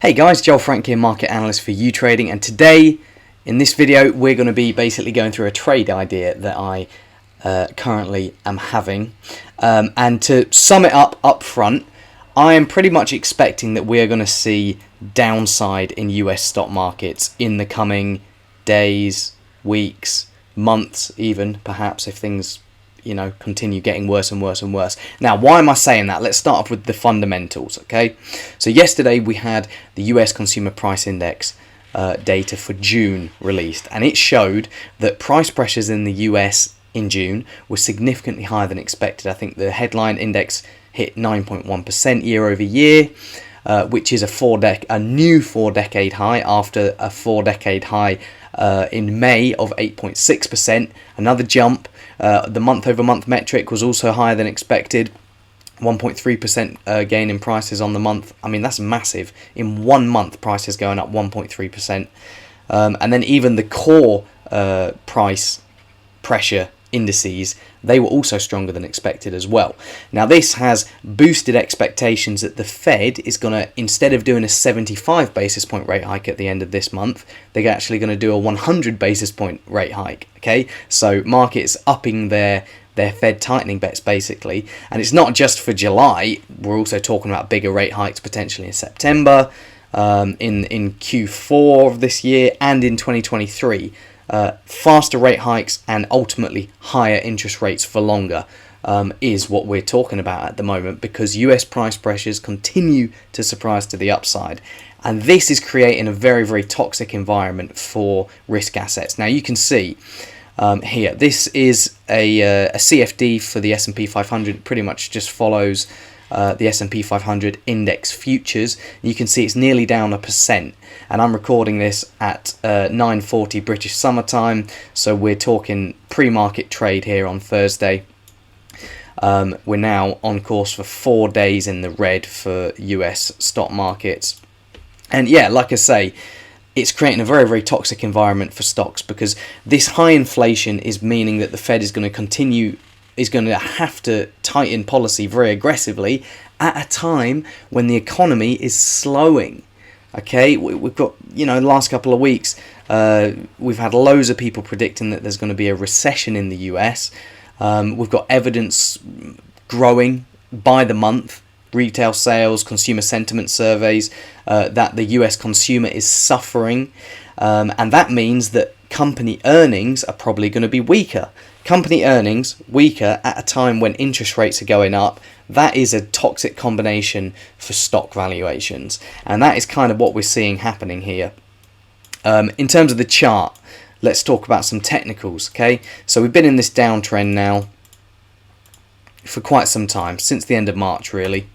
Hey guys, Joel Frank here, market analyst for YouTrading, and today in this video we're going to be basically going through a trade idea that I currently am having, and to sum it up front, I am pretty much expecting that we are going to see downside in US stock markets in the coming days, weeks, months even, perhaps, if things continue getting worse and worse and worse. Now, why am I saying that? Let's start off with the fundamentals, okay? So yesterday we had the US Consumer Price Index data for June released, and it showed that price pressures in the US in June were significantly higher than expected. I think the headline index hit 9.1% year over year, which is a new four-decade high after a four-decade high in May of 8.6%. Another jump. The month-over-month metric was also higher than expected, 1.3% gain in prices on the month. I mean, that's massive. In 1 month, prices going up 1.3%. And then even the core price pressure indices, they were also stronger than expected as well. Now, this has boosted expectations that the Fed is going to, instead of doing a 75 basis point rate hike at the end of this month, they're actually going to do a 100 basis point rate hike. Okay, so markets upping their Fed tightening bets basically, and it's not just for July. We're also talking about bigger rate hikes potentially in September, in Q4 of this year, and in 2023. Faster rate hikes and ultimately higher interest rates for longer is what we're talking about at the moment, because US price pressures continue to surprise to the upside, and this is creating a very, very toxic environment for risk assets. Now you can see here, this is a CFD for the S&P 500. It pretty much just follows the S&P 500 index futures. You can see it's nearly down 1%, and I'm recording this at 9:40 British summertime, so we're talking pre-market trade here on Thursday. We're now on course for 4 days in the red for US stock markets, and yeah, like I say, it's creating a very, very toxic environment for stocks, because this high inflation is meaning that the Fed is going to have to tighten policy very aggressively at a time when the economy is slowing. Okay, we've got, the last couple of weeks, we've had loads of people predicting that there's going to be a recession in the US. We've got evidence growing by the month, retail sales, consumer sentiment surveys, that the US consumer is suffering, and that means that company earnings are probably going to be weaker. Company earnings weaker at a time when interest rates are going up, that is a toxic combination for stock valuations, and that is kind of what we're seeing happening here. In terms of the chart, let's talk about some technicals. Okay, so we've been in this downtrend now for quite some time, since the end of March really.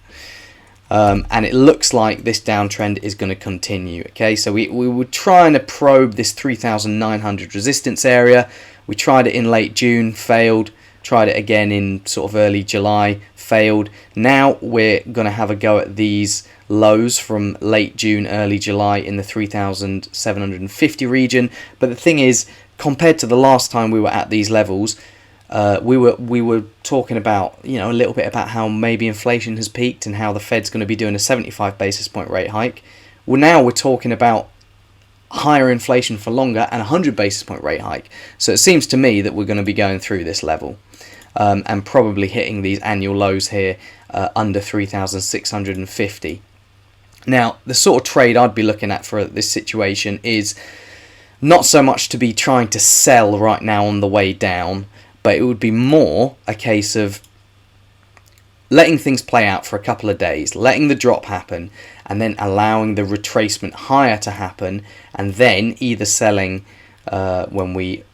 And it looks like this downtrend is going to continue. Okay, so we were trying to probe this 3,900 resistance area. We tried it in late June, failed. Tried it again in sort of early July, failed. Now we're going to have a go at these lows from late June, early July in the 3,750 region. But the thing is, compared to the last time we were at these levels, we were talking about, a little bit about how maybe inflation has peaked and how the Fed's going to be doing a 75 basis point rate hike. Well, now we're talking about higher inflation for longer and a 100 basis point rate hike. So it seems to me that we're going to be going through this level, and probably hitting these annual lows here under 3,650. Now, the sort of trade I'd be looking at for this situation is not so much to be trying to sell right now on the way down, but it would be more a case of letting things play out for a couple of days, letting the drop happen, and then allowing the retracement higher to happen, and then either selling when we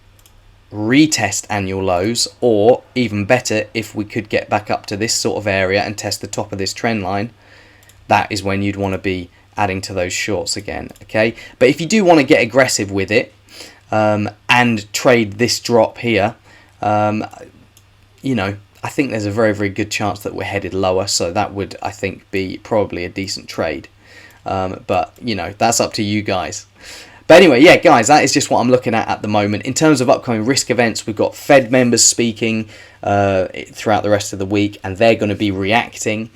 retest annual lows, or even better, if we could get back up to this sort of area and test the top of this trend line, that is when you'd want to be adding to those shorts again. Okay, but if you do want to get aggressive with it and trade this drop here, I think there's a very, very good chance that we're headed lower, so that would, I think, be probably a decent trade. But, that's up to you guys. But anyway, yeah, guys, that is just what I'm looking at the moment. In terms of upcoming risk events, we've got Fed members speaking throughout the rest of the week, and they're going to be reacting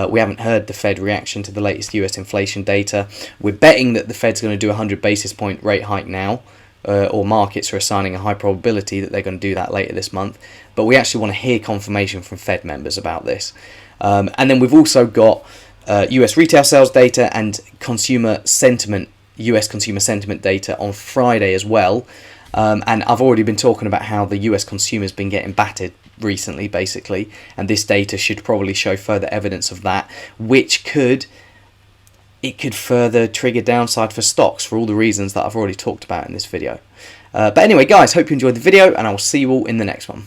We haven't heard the Fed reaction to the latest US inflation data. We're betting that the Fed's going to do a 100 basis point rate hike now, or markets are assigning a high probability that they're going to do that later this month. But we actually want to hear confirmation from Fed members about this. And then we've also got US retail sales data and US consumer sentiment data on Friday as well. And I've already been talking about how the US consumer's been getting battered recently, basically, and this data should probably show further evidence of that, which could further trigger downside for stocks for all the reasons that I've already talked about in this video. But anyway, guys, hope you enjoyed the video, and I will see you all in the next one.